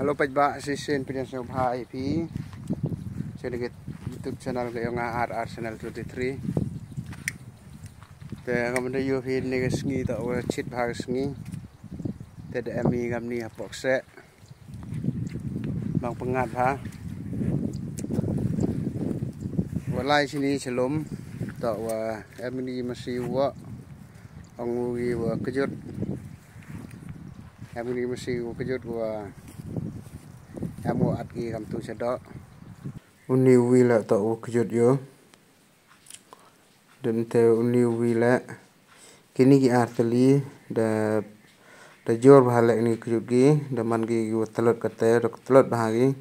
Halo pajba sisin pinang sa bhai pi. Sedikit YouTube channel kayo nga RR channel 23. Te kamanda yo hin ni ngi ta wa chit bhag ngi. Te de mi ngam ni hapok se. Bang pengat ha. Walai sini selum ta wa ni masih wa angugi wa kejut. Ni masih wa kejut wa Amo at ki kam tu sada uni wila ta o kejut yo dan te uni wila kini ki arteli da jor bhalek ni kejut gi da man gi telot kate telot bahagi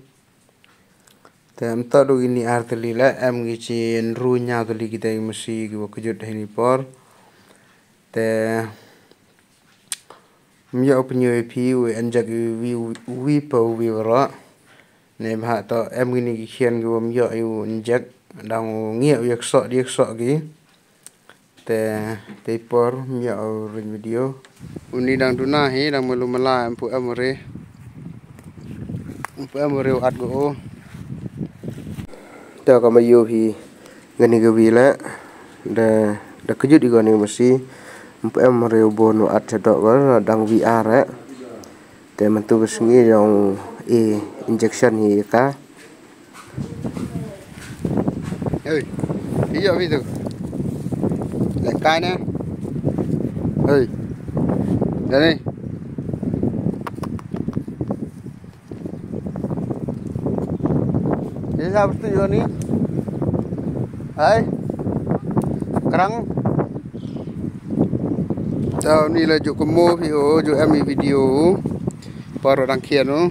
te am ta do ini arteli la am gi chin ru nya teli ki dai masi gi kejut ni por te mya opnyo pi we anjak wi pa wi ra ne bha to em gini ki khian gum yo yu injek dang ngia yak so gi te por mya rin video uni dang tuna hi dang melu mala empu amore at go ta ka mayo hi gani ga wila da kejut digo ni mesti empu amore bono at chadok ga dang VR te mantu besngi yang injection hi ka ơi ví dụ lại cay nè ơi đây đây thế sao tự nhiên đi đấy kerang tao ni là chỗ mo video chỗ em video para đăng ký nó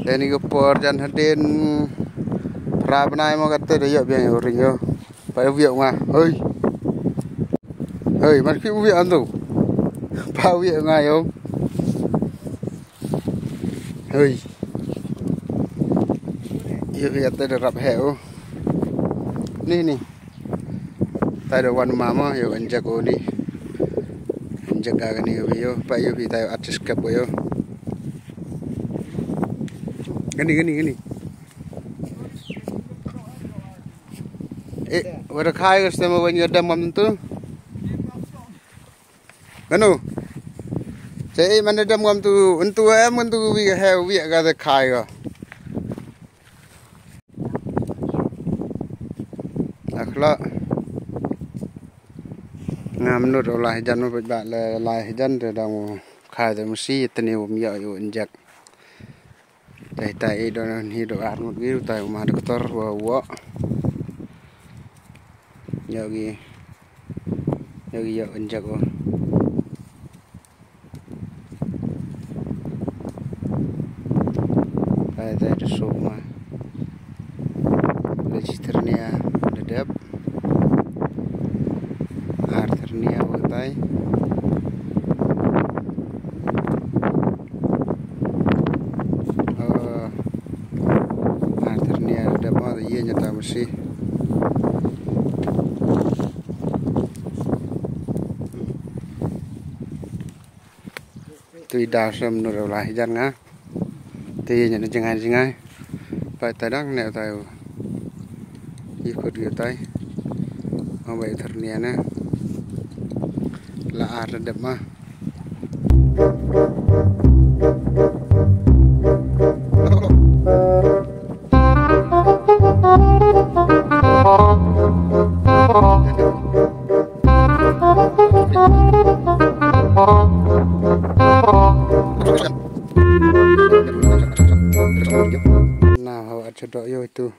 đây ni cái por jan haden ra bên này mà cái tên đấy bây giờ rình yo phải việc mà ơi mà khi việc ăn đủ bao việc ngay không yêu việc tên được gặp hẻo nè tay đượcวันmà yêu anh chắc cô đi anh chắc cái này yêu phải yêu vì tay adjust cấp yêu cái này Wada khai ke sama wanya damam tu. Kanu. Saya mana damam tu untuk wi have wi aga khai ga. Akla. Ngam nut olah jan ba la jan de dang khai de musi tani um ya yu injak. Tai don hi do armut gi tai ma doktor wa Yogi yo injak o pai dai de soma registernya dedap arternya o tai arternya dedap ma ye nyata mesti tuy đào sâm nó lại dân á thì nhận được chừng hai phải tay đắng nẹo tay đi khut kiểu tay mà vậy thật nè nè là rất đẹp mà nào họ ăn chợ yo itu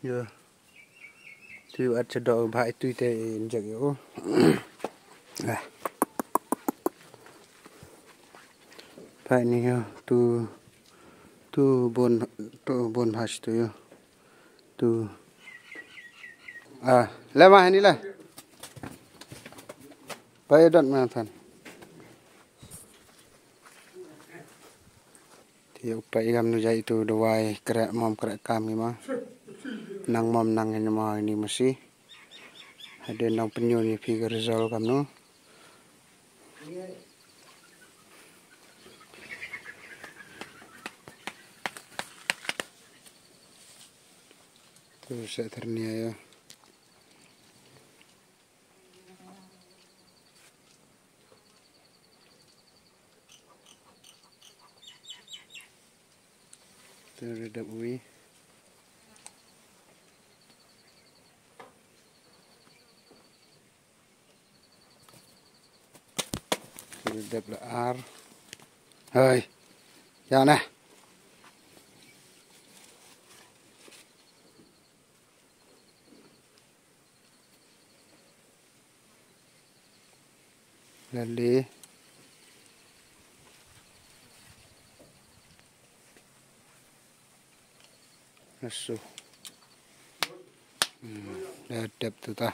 yo tu ăn chợ bhai tu te injak yo bhai ni yo tu bon hash tu yo tu lema ni la bhai don ma than thì upay gam nu jai tu dawai kra kami ma nang mom nang ni ma ini masih ada nang penyu ni pi result kam nu Saya terniaya. Terhadap UI. Terhadap R. Hai, ya nè. Lali. Asuh. Terhadap tu ta.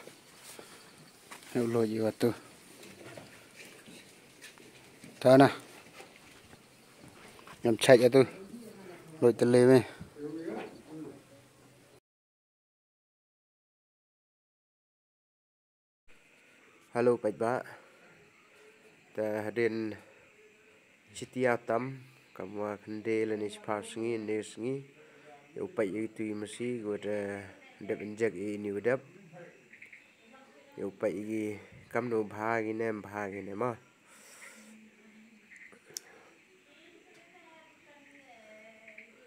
Ulo jiwa tu. Ta nè. Nhằm chạy cho tôi. Lội tờ lê với. Halo Pak Ba. Ta hadin Citia tam kamu kende lani sparsengi nesengi. Upai itu masih gua dap injek ini udap. Upai ini kamu bahagi nem mah.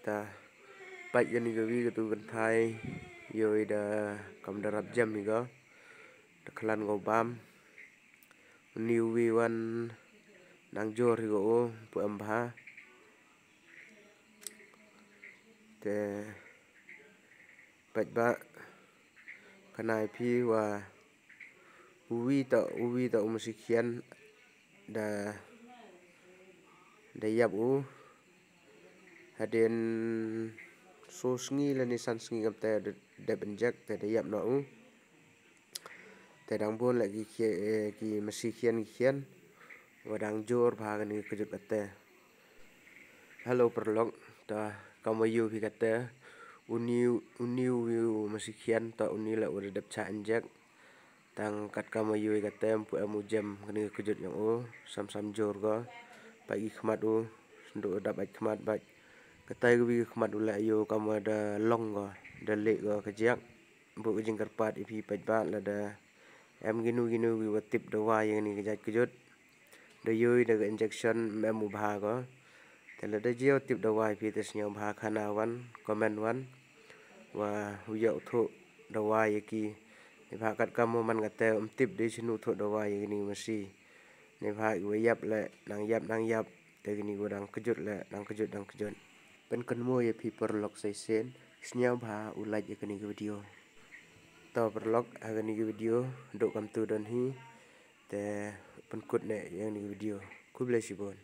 Ta pai ini gawi tu kan Thai yoi da kamu darab jam juga. Klan gobam new one nang jor higo pu ambha te Pak Ba kanai pi wa uwi ta umasikian da yap hadin so sngi lani san sngi gam te de benjak te yap no te dang bon lagi ki masikian kian wadang jor bahagan ni kejut kate. Halo perlok ta kamu yu hi kate uniu masikian ta unila udah dap cha injek tang kat kamu yu kate pu amu jam ni kejut yang sam jor go pagi khmat sendu dap ai khmat baj katai wi khmat ula yo kamu ada long go da le go kejak bu jingkar pat ipi Pak Ba la da em ginu wi watip da wa yang ni kejut da yoi da injection memu bha go tela da jio tip da wa ipi tes nyam bha khana wan comment wan wa huyau tho da wa ki ni bha kat kamu man kate tip de sinu tho da wa yang ni masi ni bha wi yap le nang yap te gini godang kejut le nang kejut pen kan mo ye pi perlok sai sen snyau bha ulai ye kani video to perlok agani video do kam tu don hi te pen kut ne yang ni video ku bless you bon.